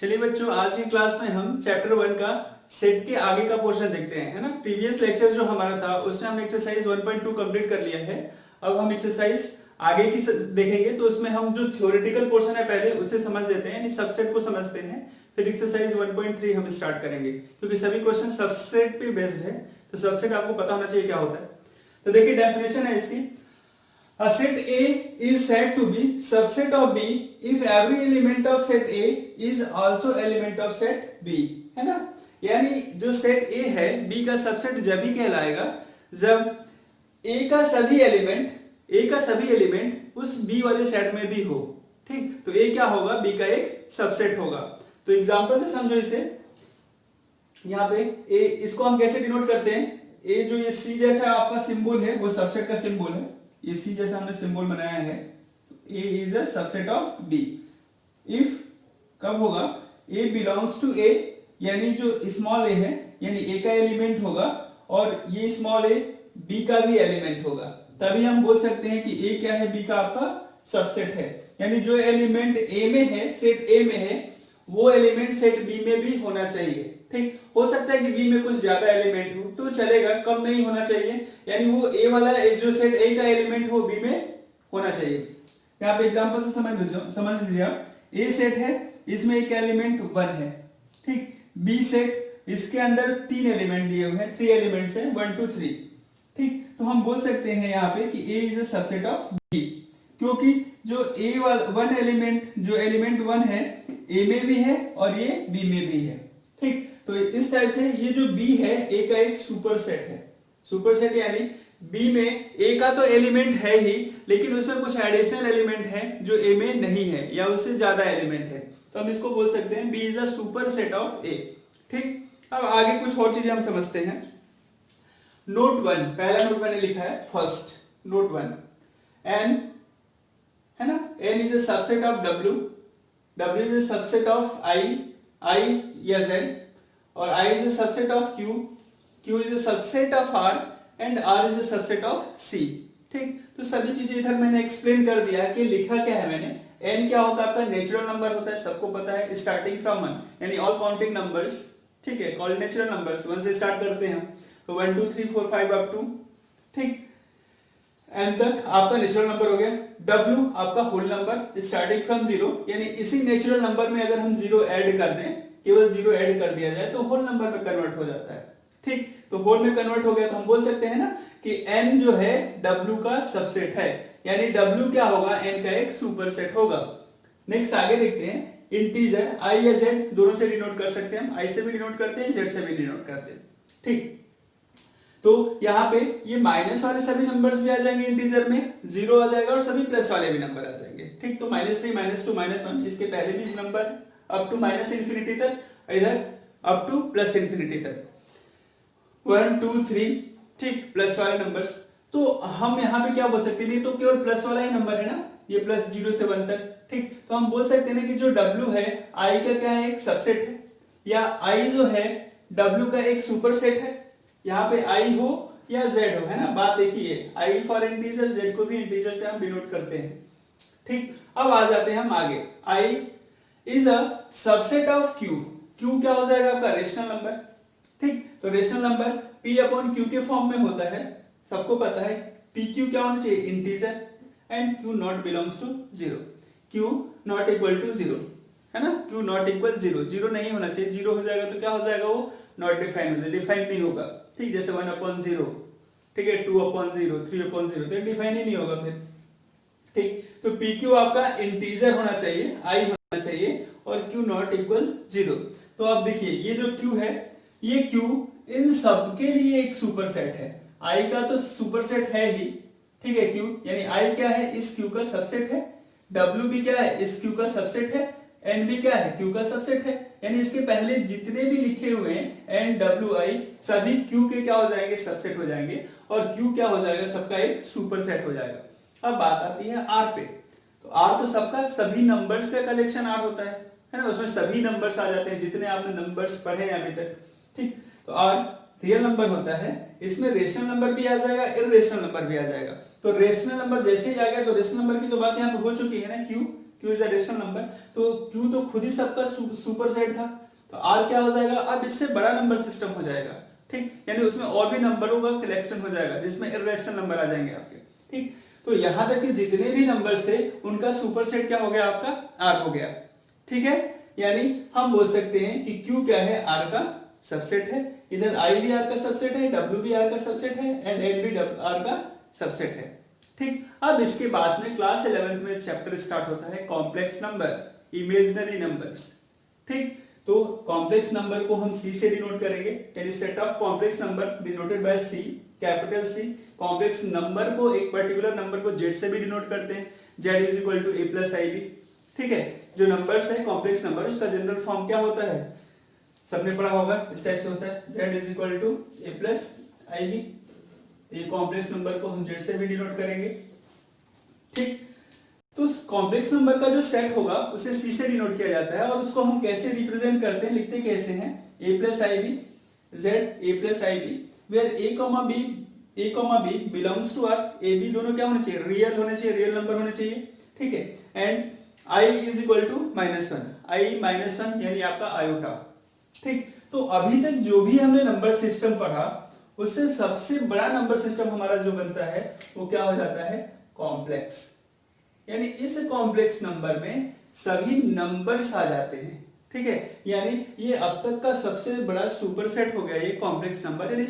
चलिए बच्चों, आज की क्लास में हम चैप्टर 1 का सेट के आगे का पोर्शन देखते हैं, है ना। प्रीवियस लेक्चर जो हमारा था उसमें हम एक्सरसाइज 1.2 कंप्लीट कर लिया है। अब हम एक्सरसाइज आगे की देखेंगे, तो उसमें हम जो थ्योरेटिकल पोर्शन है पहले उसे समझ लेते हैं, यानी सबसेट को समझते हैं। फिर एक्सरसाइज 1.3 हम स्टार्ट करेंगे, क्योंकि सभी क्वेश्चन सबसेट पे बेस्ड है, तो सबसेट आपको पता होना चाहिए क्या होता है। तो देखिए डेफिनेशन है इसकी। A set A is said to be subset of B if every element of set A is also element of set B, है ना। यानी जो सेट A है B का सबसेट जब ही कहलाएगा जब A का सभी एलिमेंट उस B वाले सेट में भी हो। ठीक, तो A क्या होगा, B का एक सबसेट होगा। तो एग्जांपल से समझो इसे। यहाँ पे A, इसको हम कैसे डिनोट करते हैं, A जो ये C जैसा आपका सिंबल है वो सबसेट का सिंबल है। ये C जैसा हमने सिंबल बनाया है, A is a subset of B। If कब होगा, A बिलोंग्स टू A, यानी जो स्मॉल a है यानी A का एलिमेंट होगा और ये स्मॉल a B का भी एलिमेंट होगा, तभी हम बोल सकते हैं कि A क्या है, B का आपका सबसेट है। यानी जो एलिमेंट A में है, सेट A में है, वो एलिमेंट सेट B में भी होना चाहिए। ठीक, हो सकता है कि B में कुछ ज्यादा एलिमेंट हो तो चलेगा, कम नहीं होना चाहिए। यानी वो A वाला जो सेट A का एलिमेंट हो B में होना चाहिए। यहाँ पे एग्जांपल से समझ लीजिए आप। A सेट है, इसमें एक एलिमेंट 1 है। ठीक, B सेट, इसके अंदर 3 एलिमेंट दिए हुए हैं, 3 एलिमेंट्स हैं 1 2 3। ठीक, तो हम बोल सकते हैं यहाँ पे कि A is a subset of B, क्योंकि जो A वाला 1 एलिमेंट, जो एलिमेंट 1 है A में भी है और ये B में भी है। ठीक, तो इस टाइप से ये जो B है A का एक सुपर सेट है। सुपर सेट यानी B में A का तो एलिमेंट है ही, लेकिन उसमें कुछ एडिशनल एलिमेंट है जो A में नहीं है या उससे ज्यादा एलिमेंट है, तो हम इसको बोल सकते हैं B is a super set of A। ठीक, अब आगे कुछ और चीजें हम समझते हैं। नोट 1, पहला नोट मैंने लिखा है फर्स्ट, नोट 1, N है ना, N is a subset of W, W is a subset of I या Z, और I is a subset of Q, Q is a subset of R and R is a subset of C। ठीक, तो सभी चीजें इधर मैंने explain कर दिया है कि लिखा क्या है मैंने। N क्या होता है आपका, नेचुरल नंबर होता है, सबको पता है, स्टार्टिंग फ्रॉम 1, यानी ऑल काउंटिंग नंबर्स। ठीक है, कॉल्ड नेचुरल नंबर्स, 1 से स्टार्ट करते हैं, तो 1 2 3 4 5 अप टू, ठीक, n तक आपका नेचुरल नंबर हो गया। W आपका होल नंबर स्टार्टिंग फ्रॉम 0, यानी इसी नेचुरल नंबर में अगर हम 0 ऐड कर दें, केवल 0 ऐड कर दिया जाए तो होल नंबर में कन्वर्ट हो जाता है। ठीक, तो होल में कन्वर्ट हो गया तो हम बोल सकते हैं ना कि n जो है W का सबसेट है, यानी W क्या होगा, n का एक सुपर सेट होगा। नेक्स्ट आगे देखते हैं, इंटीजर I या Z दोनों से डिनोट कर सकते हैं हम, I से भी डिनोट करते हैं, Z से भी डिनोट करते हैं। ठीक, तो यहाँ पे ये माइनस वाले सभी नंबर्स भी आ जाएंगे, इंटीजर में 0 आ जाएगा और सभी प्लस वाले भी नंबर आ जाएंगे। ठीक, तो -3 -2 -1 इसके पहले भी number up to minus infinity तक, इधर अप टू प्लस इंफिनिटी तक, 1 2 3। ठीक, प्लस वाले नंबर्स, तो हम यहाँ पे क्या बोल सकते हैं, तो केवल प्लस वाला ही नंबर है ना, ये प्लस 0 से 1 तक। ठीक, तो हम बोल सकते हैं ना कि जो W है I का क्या है, एक सबसेट है, या I जो है W का एक सुपर सेट है। यहाँ पे I हो या Z हो, है ना, बात एक ही है। I फॉर इंटीजर, Z को भी इंटीजर से हम डिनोट करते हैं। ठीक, अब आ जाते हैं हम आगे। I is a subset of Q, Q क्या हो जाएगा आपका, रेशनल नंबर। ठीक, तो rational number P upon Q के फॉर्म में होता है, सबको पता है। PQ क्या होना चाहिए, integer, and Q not belongs to 0, Q not equal to 0, है ना, Q नॉट इक्वल 0, 0 नहीं होना चाहिए। 0 हो जाएगा तो क्या हो जाएगा, वो नॉट डिफाइन हो जाएगा, डिफाइन नहीं होगा। ठीक, जैसे 1 अपॉन 0, ठीक है, 2 अपॉन 0, 3 अपॉन 0, तो डिफाइन ही नहीं होगा फिर। ठीक, तो PQ आपका इंटीजर होना चाहिए, I होना चाहिए, और Q नॉट इक्वल 0। तो आप देखिए ये जो Q है, ये Q इन सब के लिए एक सुपर सेट है। I का तो सुपर सेट है ही, ठीक है, Q यानी I क्या है, इस Q का सबसेट है। W भी क्या है, इस Q का सबसेट है। N भी क्या है, Q का सबसेट है। यानी इसके पहले जितने भी लिखे हुए हैं N W I सभी Q के क्या हो जाएंगे, सबसेट हो जाएंगे, और Q क्या हो जाएगा, सबका एक सुपर सेट हो जाएगा। अब बात आती है R पे, तो R तो सबका सभी नंबर्स का कलेक्शन R होता है ना, उसमें सभी नंबर्स आ जाते हैं जितने आपने नंबर्स पढ़े हैं अभी तक। ठीक, तो R रियल नंबर होता है, इसमें रेशनल नंबर भी आ जाएगा, इररेशनल नंबर भी आ जाएगा। तो रेशनल नंबर जैसे ही आ गया, तो रेशनल नंबर की तो बात यहाँ पे हो चुकी है ना, Q Q is a rational number, तो Q तो खुद ही सबका सुपर सेट था, तो R क्या हो जाएगा, अब इससे बड़ा नंबर सिस्टम हो जाएगा, ठीक, यानी उसमें और भी नंबरों का कलेक्शन हो जाएगा जिसमें इर्रेशनल नंबर आ जाएंगे आपके, ठीक। तो यहां तक कि जितने भी नंबर्स थे उनका सुपर सेट क्या हो गया, आपका R हो गया, ठीक है। यानी हम बोल सकते हैं कि Q क्या है, R का सबसेट है, इधर I भी R का सबसेट है, W भी R का सबसेट है एंड N भी R का सबसेट है, ठीक। अब इसके बाद में क्लास 11th में चैप्टर स्टार्ट होता है कॉम्प्लेक्स नंबर, इमेजिनरी नंबर्स, ठीक। तो कॉम्प्लेक्स नंबर को हम C से डिनोट करेंगे, यानी set of complex number denoted by C, capital C। Complex number को, एक पर्टिकुलर नंबर को Z से भी डिनोट करते हैं, Z is equal to A plus IB, ठीक है। जो नंबर्स है कॉम्प्लेक्स नंबर, उसका जनरल फॉर्म क्या होता है, सबने पढ़ा होगा, इस टाइप से होता है, Z is equal to A plus IB। ये कॉम्प्लेक्स नंबर को हम Z से भी डिनोट करेंगे, ठीक। तो कॉम्प्लेक्स नंबर का जो सेट होगा उसे C से डिनोट किया जाता है, और उसको हम कैसे रिप्रेजेंट करते हैं, लिखते कैसे हैं, A plus IB, Z A plus IB, where A comma B belongs to R, A B दोनों क्या होने चाहिए, रियल होने चाहिए, रियल नंबर होने चाहिए, ठीक है। And I is equal to -1, I -1 यानी आपका आयोटा, ठीक। तो अभी तक जो भी हमने नंबर सिस्टम पढ़ा उससे सबसे बड़ा नंबर सिस्टम हमारा जो बनता है वो क्या हो जाता है, कॉम्प्लेक्स, यानी इस कॉम्प्लेक्स नंबर में सभी नंबर्स आ जाते हैं, ठीक है। यानी ये अब तक का सबसे बड़ा सुपर सेट हो गया ये कॉम्प्लेक्स नंबर, यानी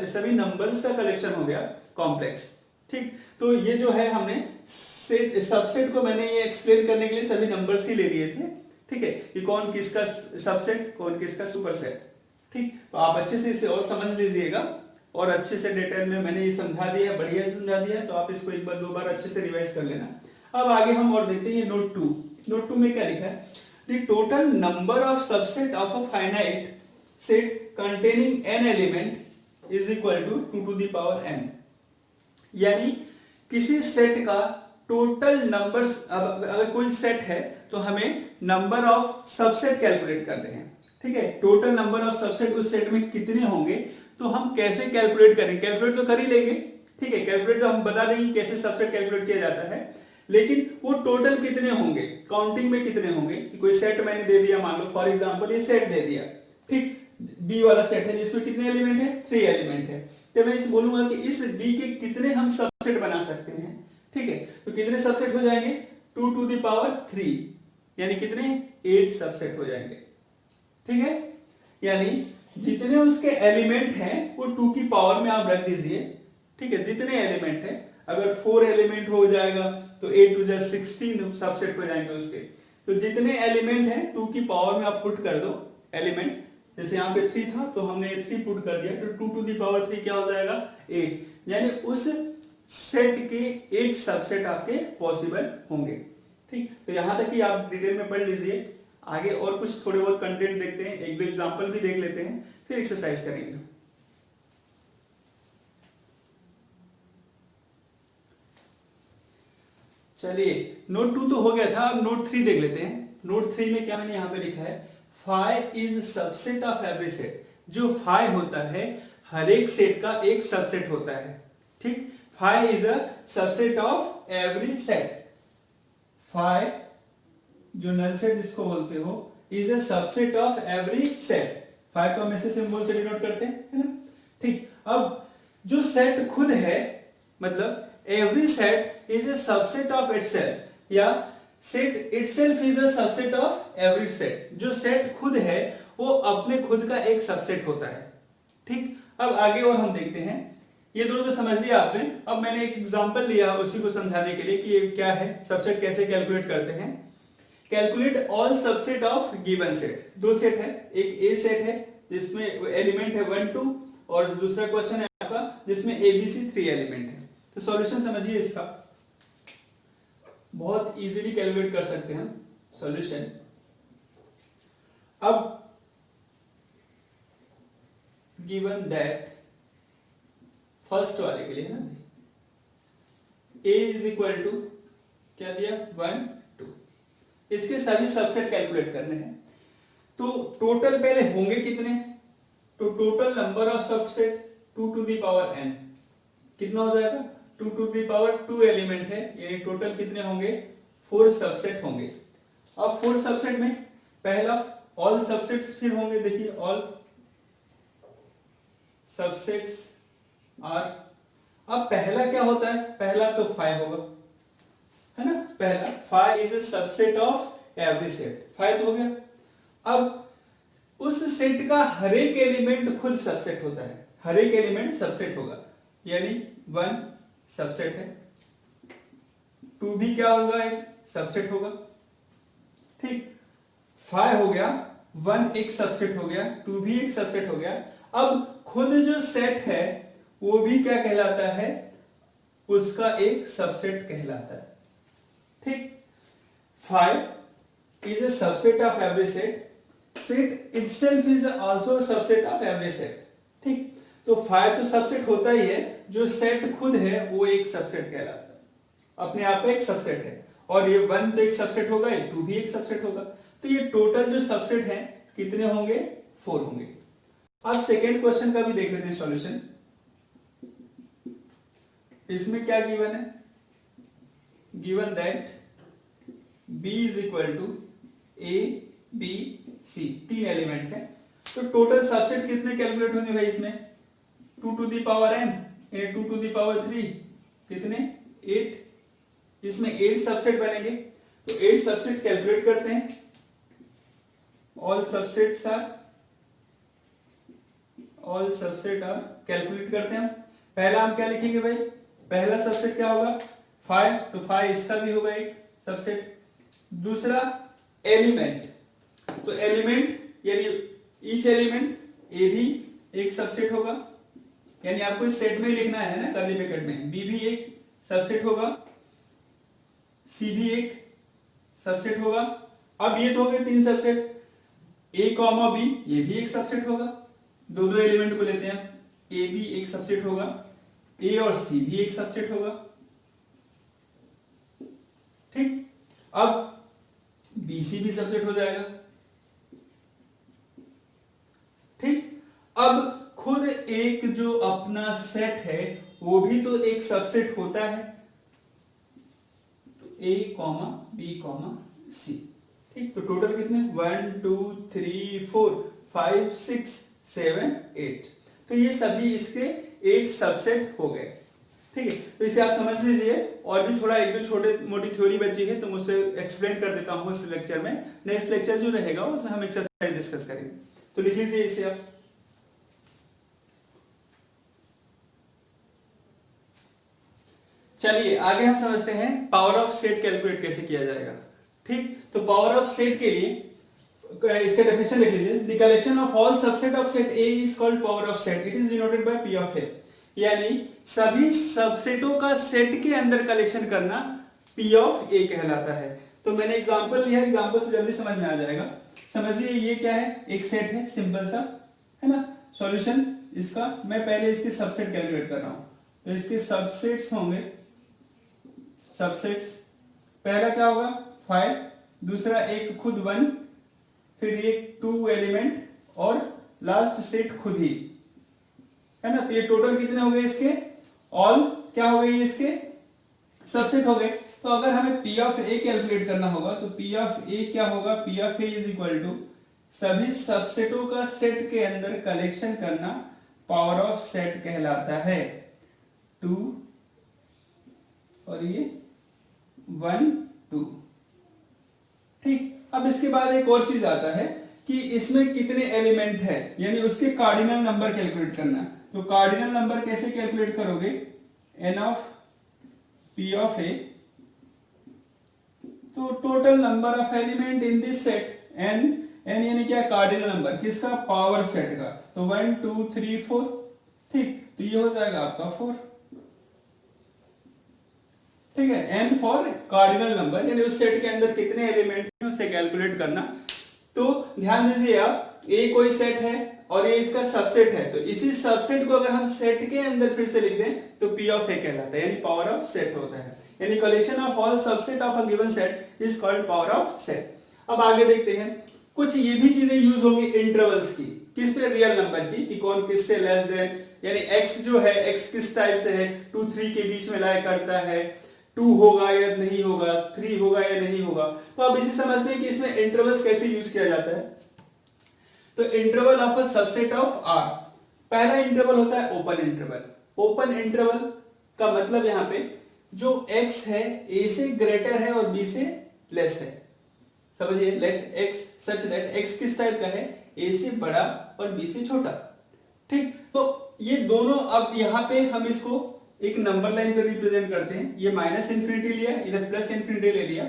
सभी नंबर्स का कलेक्शन हो गया कॉम्प्लेक्स, ठीक। तो ये जो है हमने सेट सबसेट को मैंने ये एक्सप्लेन करने के लिए सभी नंबर्स ही ले लिए थे, ठीक है, कि कौन किसका सबसेट कौन किसका सुपर सेट, ठीक। तो आप अच्छे से इसे और समझ लीजिएगा, और अच्छे से डिटेल में मैंने ये समझा दिया है, बढ़िया से समझा दिया है, तो आप इसको एक बार 2 बार अच्छे से रिवाइज कर लेना। अब आगे हम और देखते हैं ये नोट 2, नोट 2 में क्या लिखा है, the total number of subset of a finite set containing n element is equal to 2 to the power n, यानी किसी सेट का टोटल नंबर्स, अब अगर कोई सेट है तो हमें नंबर ऑफ सबसेट कैलकुलेट करते हैं, ठीक है। टोटल नंबर ऑफ सबसेट उस सेट में कितने होंगे, तो हम कैसे कैलकुलेट करें, कैलकुलेट तो कर ही लेंगे, ठीक है, कैलकुलेट तो हम बता देंगे कैसे सबसेट कैलकुलेट किया जाता है, लेकिन वो टोटल कितने होंगे, काउंटिंग में कितने होंगे, कि कोई सेट मैंने दे दिया, मान लो फॉर एग्जांपल ये सेट दे दिया, ठीक, बी वाला सेट है जिसमें कितने एलिमेंट है, 3 एलिमेंट है, तो मैं इस बोलूंगा कि इस बी के कितने हम सबसेट बना सकते हैं, ठीक है। तो कितने सबसेट हो जाएंगे, 2 टू द पावर 3, यानी कितने 8 सबसेट हो जाएंगे, ठीक है। यानी जितने उसके एलिमेंट हैं वो 2 की पावर में आप रख दीजिए, ठीक है, जितने एलिमेंट हैं, अगर 4 एलिमेंट हो जाएगा तो 8 टू 16 सबसेट हो जाएंगे उसके, तो जितने एलिमेंट हैं 2 की पावर में आप पुट कर दो एलिमेंट, जैसे यहाँ पे 3 था तो हमने 3 पुट कर दिया, तो 2 टू द पावर 3 क्या हो जाएगा 8, यानी उस सेट के 8 सबसेट आपके पॉसिबल होंगे, ठीक। तो यहां तक कि आप डिटेल में पढ़ लीजिए, आगे और कुछ थोड़े बहुत कंटेंट देखते हैं, एक दो एग्जांपल भी देख लेते हैं, फिर एक्सरसाइज करेंगे। चलिए नोट 2 तो हो गया था, अब नोट 3 देख लेते हैं। नोट 3 में क्या मैंने यहां पे लिखा है, phi is subset of every set, जो फाई होता है हर एक सेट का एक सबसेट होता है, ठीक। Phi is a subset of every set, phi जो नल सेट जिसको बोलते हो is a subset of every set, phi को हम ऐसे सिंबल से डिनोट करते हैं, है ना, ठीक। अब जो सेट खुद है, मतलब every set is a subset of itself, या set itself is a subset of every set, जो सेट खुद है वो अपने खुद का एक सबसेट होता है, ठीक। अब आगे और हम देखते हैं, ये दोनों तो समझ लिया आपने, अब मैंने एक एग्जांपल लिया उसी को समझाने के लिए कि ये क्या है, सबसेट कैसे कैलकुलेट करते हैं। Calculate all subset of given set, 2 set है, एक ए सेट है जिसमें एलिमेंट है 1 2, और दूसरा क्वेश्चन है आपका जिसमें एबीसी 3 एलिमेंट है। तो सॉल्यूशन समझिए इसका, बहुत इजीली कैलकुलेट कर सकते हैं हम सॉल्यूशन। अब गिवन दैट, फर्स्ट वाले के लिए है ना, a इज इक्वल टू क्या दिया 1 2, इसके सभी सबसेट कैलकुलेट करने हैं, तो टोटल पहले होंगे कितने, तो total number of subset 2 to the power n कितना हो जाएगा, 2 टू द पावर 2 एलिमेंट है, यानी टोटल कितने होंगे 4 सबसेट होंगे। अब 4 सबसेट में पहला ऑल सबसेट्स फिर होंगे, देखिए ऑल सबसेट्स आर। अब पहला क्या होता है, पहला तो 5 होगा, है ना, पहला 5 is a subset of every set, 5 तो हो गया। अब उस सेट का हर एक एलिमेंट खुद सबसेट होता है, हर एक एलिमेंट सबसेट होगा, यानी 1 सबसेट है, 2 भी क्या होगा, एक सबसेट होगा, ठीक। 5 हो गया, 1 एक सबसेट हो गया, 2 भी एक सबसेट हो गया। अब खुद जो सेट है वो भी क्या कहलाता है, उसका एक सबसेट कहलाता है, ठीक। 5 is a subset of every set. Set itself is also a subset of every set. ठीक, तो 5 तो सबसेट होता ही है, जो सेट खुद है वो एक सबसेट कहलाता है, अपने आप एक सबसेट है। और ये 1 तो एक सबसेट होगा, 2 भी एक सबसेट होगा, तो ये टोटल जो सबसेट हैं कितने होंगे, 4 होंगे। अब सेकेंड क्वेश्चन का भी देख लेते हैं सॉल्यूशन। इसमें क्या गिवन है, given that B is equal to A B C, 3 element है, तो टोटल सबसेट कितने कैलकुलेट होंगे भाई इसमें, 2 to the power n, 2 to the power 3, कितने 8, इसमें 8 सबसेट बनेंगे। तो 8 सबसेट कैलकुलेट करते हैं, ऑल सबसेट आर कैलकुलेट करते हैं। पहला हम क्या लिखेंगे भाई, पहला सबसेट क्या होगा 5, तो 5 इसका भी होगा एक सबसेट। दूसरा एलिमेंट, तो एलिमेंट यानी ईच एलिमेंट ए भी एक सबसेट होगा, यानी आपको इस सेट में ही लिखना है ना कर्ली ब्रैकेट में, बी भी एक सबसेट होगा, सी भी एक सबसेट होगा। अब ये तो हो गए 3 सबसेट, ए कॉमा बी ये भी एक सबसेट होगा, दो एलिमेंट को लेते हैं, ए भी एक सबसेट होगा, ए और सी भी एक सबसेट होगा, ठीक। अब बी सी भी सबसेट हो जाएगा, ठीक। अब खुद एक जो अपना सेट है वो भी तो एक सबसेट होता है, तो ए कॉमा बी कॉमा सी, ठीक। तो टोटल कितने 1 2 3 4 5 6 7 8, तो ये सभी इसके 8 सबसेट हो गए, ठीक है। तो इसे आप समझ लीजिए, और भी थोड़ा एक दो छोटे मोटी थ्योरी बची है तो मुझसे एक्सप्लेन कर देता हूं इस लेक्चर में। नेक्स्ट लेक्चर जो रहेगा उसमें हम एक्सरसाइज डिस्कस करेंगे, तो लिख लीजिए इसे आप। चलिए आगे हम समझते हैं पावर ऑफ सेट कैलकुलेट कैसे किया जाएगा, ठीक। तो पावर ऑफ सेट के लिए इसका डेफिनेशन लिख लीजिए, the collection of all subset of set A is called power of set, it is denoted by P of A, यानी सभी सबसेटों का सेट के अंदर कलेक्शन करना पी ऑफ ए कहलाता है। तो मैंने एग्जांपल लिया, एग्जांपल से जल्दी समझ में आ जाएगा। समझिए ये क्या है, एक सेट है सिंपल सा, है ना। सॉल्यूशन इसका, मैं पहले इसके सबसेट कैलकुलेट कर रहा हूं, तो इसके सबसेट्स होंगे, सबसेट्स पहला क्या होगा 5, दूसरा एक खुद 1, फिर एक 2 एलिमेंट और लास्ट सेट खुद ही, है ना। तो ये टोटल कितने हो गए इसके, ऑल क्या हो गए इसके सबसेट हो गए। तो अगर हमें पी ऑफ ए कैलकुलेट करना होगा तो पी ऑफ ए क्या होगा, P of A is equal to सभी सबसेटों का सेट के अंदर कलेक्शन करना पावर ऑफ सेट कहलाता है, 2 और ये 1 2, ठीक। अब इसके बाद एक और चीज आता है कि इसमें कितने एलिमेंट है, यानी उसके कार्डिनल नंबर कैलकुलेट करना। तो कार्डिनल नंबर कैसे कैलकुलेट करोगे, N of P of A, तो total number of element in this set, N यानी क्या, कार्डिनल नंबर किसका, पावर सेट का, तो 1 2 3 4, ठीक। तो ये हो जाएगा आपका 4, ठीक है। एन फॉर कार्डिनल नंबर, यानी उस सेट के अंदर कितने एलिमेंट हैं उसे कैलकुलेट करना। तो ध्यान दीजिए आप, ए कोई सेट है और ये इसका सबसेट है, तो इसी सबसेट को अगर हम सेट के अंदर फिर से लिख दें तो पी ऑफ ए कहलाता है, यानी पावर ऑफ सेट होता है, यानी collection of all subset of a given set is called power of set. अब आगे देखते हैं, कुछ ये भी चीजें यूज होंगी इंटरवल्स की, किस पे, रियल नंबर की, कि कौन किससे लेस देन, यानी x जो है x किस टाइप से है, 2 3 के बीच में लाया करता है, 2 होगा या नहीं होगा, 3 होगा या नहीं होगा। तो आप इसे समझते हैं कि इसमें इंटरवल्स कैसे यूज किया जाता है। तो interval of a subset of R, पहला इंटरवल होता है ओपन इंटरवल। ओपन इंटरवल का मतलब यहाँ पे जो x है a से ग्रेटर है और b से लेस है, समझिए, let x such that x किस टाइप का है, a से बड़ा और b से छोटा। ठीक, तो ये दोनों, अब यहाँ पे हम इसको एक नंबर लाइन पे रिप्रेजेंट करते हैं। ये माइनस इंफिनिटी लिया, इधर प्लस इंफिनिटी ले लिया,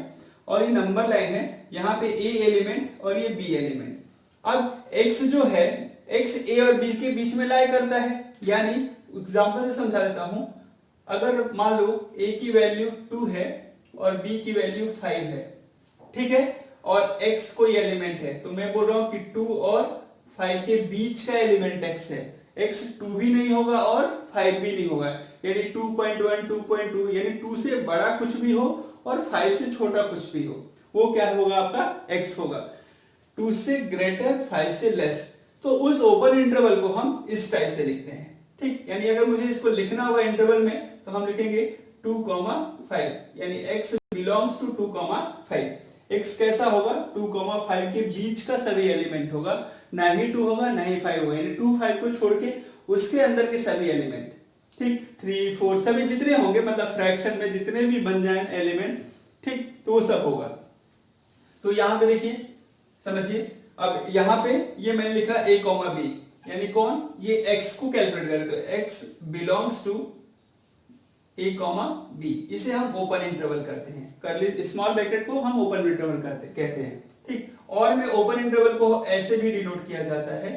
और ये नंबर लाइन है, यहाँ पे a एलिमेंट और ये b एलिमेंट। अब x जो है, x a और b के बीच में लाई करता है, यानी एग्जांपल से समझा देता हूं, अगर मान लो a की वैल्यू 2 है और b की वैल्यू 5 है, ठीक है, और x कोई एलिमेंट है, तो मैं बोल रहा हूं कि 2 और 5 के बीच का एलिमेंट x है। x 2 भी नहीं होगा और 5 भी नहीं होगा, यानी 2.1 2.2, यानी 2 से बड़ा कुछ भी हो और 5 से छोटा कुछ भी हो, वो क्या होगा, आपका x होगा। 2 से ग्रेटर, 5 से लेस। तो उस ओपन इंटरवल को हम इस टाइप से लिखते हैं। ठीक, यानी अगर मुझे इसको लिखना होगा इंटरवल में, तो हम लिखेंगे 2,5, यानी x बिलोंग्स टू 2,5। x कैसा होगा, 2,5 के बीच का सभी एलिमेंट होगा, ना ही 2 होगा ना ही 5 होगा, यानी 2 5 को छोड़ के उसके अंदर के सभी एलिमेंट, ठीक, 3 4 सभी जितने होंगे, मतलब फ्रैक्शन में जितने भी बन जाए एलिमेंट, ठीक, तो वो सब होगा। तो यहां पे देखिए, समझिए, अब यहां पे ये मैंने लिखा a, b, यानी कौन, ये x को कैलकुलेट करें, तो x belongs to a, b, इसे हम ओपन इंटरवल करते हैं, कर्ली स्मॉल ब्रैकेट को हम ओपन इंटरवल कहते हैं। ठीक, और में ओपन इंटरवल को ऐसे भी डिनोट किया जाता है,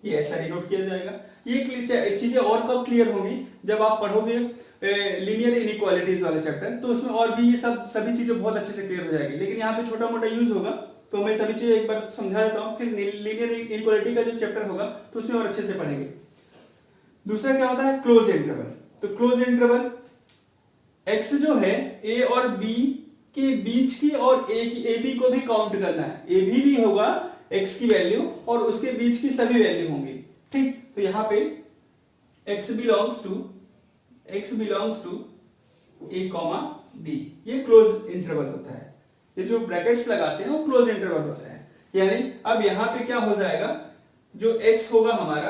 ये ऐसा डिनोट किया जाएगा। ये चीजें और कब क्लियर होंगी, जब आप पढ़ोगे लीनियर इनइक्वालिटीज वाला चैप्टर, तो उसमें और भी ये सभी चीजें बहुत अच्छे से क्लियर हो जाएगी। लेकिन यहाँ पे छोटा मोटा यूज होगा, तो मैं सभी चीजें एक बार समझा देता हूँ, फिर लीनियर इनइक्वालिटी का जो चैप्टर होगा तो उसमें और अच्छे से पढ़ेंगे। दूसरा क्या होता है, क्लोज इंटरवल। तो क्लोज इंटरवल, x जो है a और b के बीच की और a b को भी काउंट करना है, a भी होगा x की वैल्यू और उसके बीच की सभी वैल्यू होंगी। ठीक, तो यहाँ पे x belongs to a, b, ये क्लोज इंटरवल होता है। ये जो ब्रैकेट्स लगाते हैं वो क्लोज इंटरवल होता है। यानी अब यहाँ पे क्या हो जाएगा, जो x होगा हमारा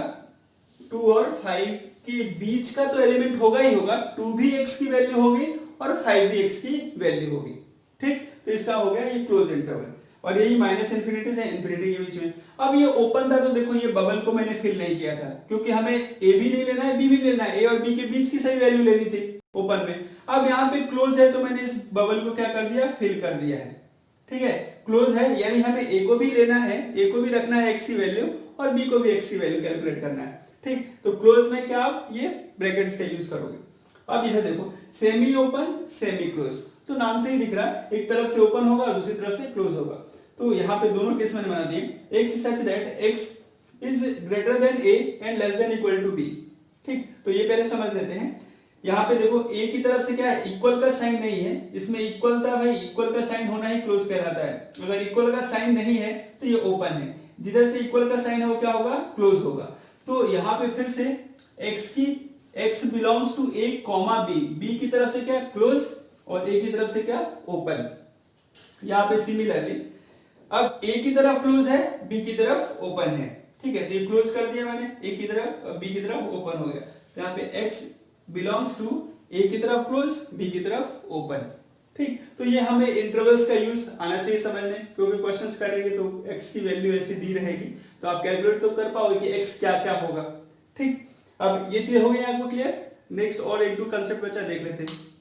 2 और 5 के बीच का तो एलिमेंट होगा ही होगा, 2 भी x की वैल्यू होगी और 5 भी x की वैल्यू होगी। ठीक, तो इसका हो गया ये क्लोज इंटरवल, और यही माइनस इंफिनिटी से इंफिनिटी के बीच में। अब ये ओपन था, तो देखो ये बबल को मैंने फिल नहीं किया था, क्योंकि हमें a भी नहीं लेना है, b भी लेना है, a और b के बीच की सही वैल्यू लेनी थी ओपन में। अब यहाँ पे क्लोज है, तो मैंने इस बबल को क्या कर दिया, फिल कर दिया है। ठीक है, क्लोज है, यानी हमें a को भी लेना है, a को भी रखना है x की वैल्यू, और b को भी x की वैल्यू कैलकुलेट करना है। ठीक, तो क्लोज में क्या आप ये ब्रैकेट्स का यूज करोगे। अब इधर देखो, सेमी ओपन सेमी क्लोज, तो नाम से ही दिख रहा है, एक तरफ से ओपन होगा और दूसरी तरफ से क्लोज होगा। तो यहाँ पे दोनों केस मैंने बना दिए, x such that x is greater than a and less than equal to b। ठीक, तो ये पहले समझ लेते हैं। यहाँ पे देखो a की तरफ से क्या है, इक्वल का साइन नहीं है, इसमें इक्वल था भाई, इक्वल का साइन होना ही क्लोज कहलाता है। अगर इक्वल का साइन नहीं है तो ये ओपन है, जिधर से इक्वल का साइन है वो क्या होगा, क्लोज होगा। तो यहाँ पे फिर से x belongs to a, b, b की तरफ से क्या क्लोज और a की तरफ से क्या ओपन। यहाँ पे सिमिलरली अब a की तरफ क्लोज है, b की तरफ ओपन है। ठीक है, तो ये क्लोज कर दिया मैंने, a की तरफ और b की तरफ ओपन हो गया। तो यहाँ पे x बिलोंग्स टू a की तरफ क्लोज, b की तरफ ओपन। ठीक, तो ये हमें इंटरवल्स का यूज आना चाहिए समझने, क्योंकि क्वेश्चंस करेंगे तो x की वैल्यू ऐसी दी रहेगी, तो आप कैलकुलेट तो कर पाओगे कि x क्या क्या होगा। ठीक, अब ये चीज हो गई आपको क्लियर। नेक्स्ट और एक दो कंसेप्ट बचा, देख लेते हैं।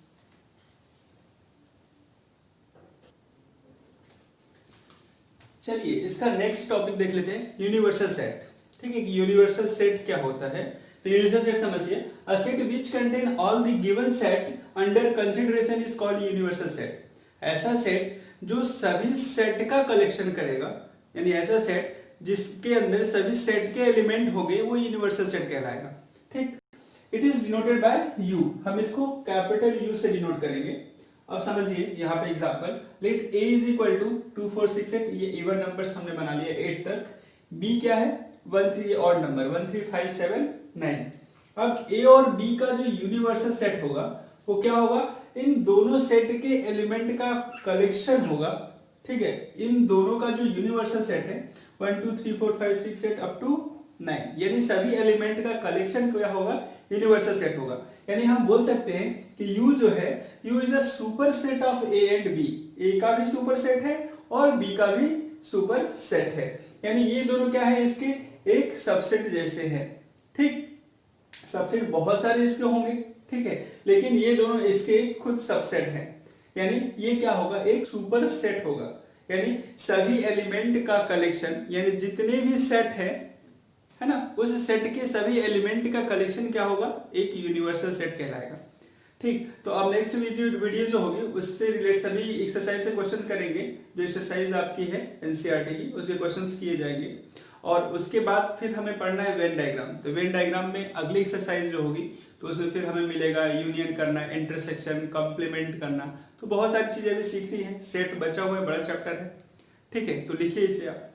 चलिए इसका नेक्स्ट टॉपिक देख लेते हैं, यूनिवर्सल सेट। ठीक है, कि यूनिवर्सल सेट क्या होता है। तो यूनिवर्सल सेट समझिए, a set which contain all the given set under consideration is called universal set. ऐसा सेट जो सभी सेट का कलेक्शन करेगा, यानी ऐसा सेट जिसके अंदर सभी सेट के एलिमेंट होंगे, वो यूनिवर्सल सेट कहलाएगा। ठीक, it is denoted bye you, हम इसको कैपिटल यू से डिनोट करेंगे। अब समझिए यहाँ पे example, let a is equal to 2 4 6 8, ये इवन नंबर्स हमने बना लिए 8 तक। b क्या है 1 3, ऑड नंबर 1 3 5 7 9। अब a और b का जो यूनिवर्सल सेट होगा वो क्या होगा, इन दोनों सेट के एलिमेंट का कलेक्शन होगा, ठीक है, इन दोनों का जो यूनिवर्सल सेट है 1 2 3 4 5 6 7 अप टू 9, यानी सभी एलिमेंट का कलेक्शन क्या होगा, यूनिवर्सल सेट होगा। यानी हम बोल सकते हैं कि U जो है, U is a super set of A and B, A का भी सुपर सेट है और B का भी सुपर सेट है, यानी ये दोनों क्या है, इसके एक सबसेट जैसे हैं, ठीक। सबसेट बहुत सारे इसके होंगे, ठीक है, लेकिन ये दोनों इसके खुद सबसेट हैं, यानी ये क्या होगा, एक सुपर सेट होगा। यानी सभी एलिमेंट का कलेक्शन, यानी जितने भी सेट है ना, उस सेट के सभी एलिमेंट का कलेक्शन क्या होगा, एक यूनिवर्सल सेट कहलाएगा, ठीक। तो अब नेक्स्ट वीडियो जो होगी उससे रिलेटेड सभी एक्सरसाइज से क्वेश्चन करेंगे, जो एक्सरसाइज आपकी है एनसीईआरटी की, उसके क्वेश्चंस किए जाएंगे। और उसके बाद फिर हमें पढ़ना है वेन डायग्राम। तो वेन डायग्राम में अगली एक्सरसाइज जो होगी तो उसमें फिर हमें मिलेगा यूनियन करना, इंटरसेक्शन, कंप्लीमेंट करना, तो बहुत सारी चीजें भी सीखनी है। सेट बचा हुआ है, बड़ा चैप्टर है, ठीक है। तो लिखिए इसे आप।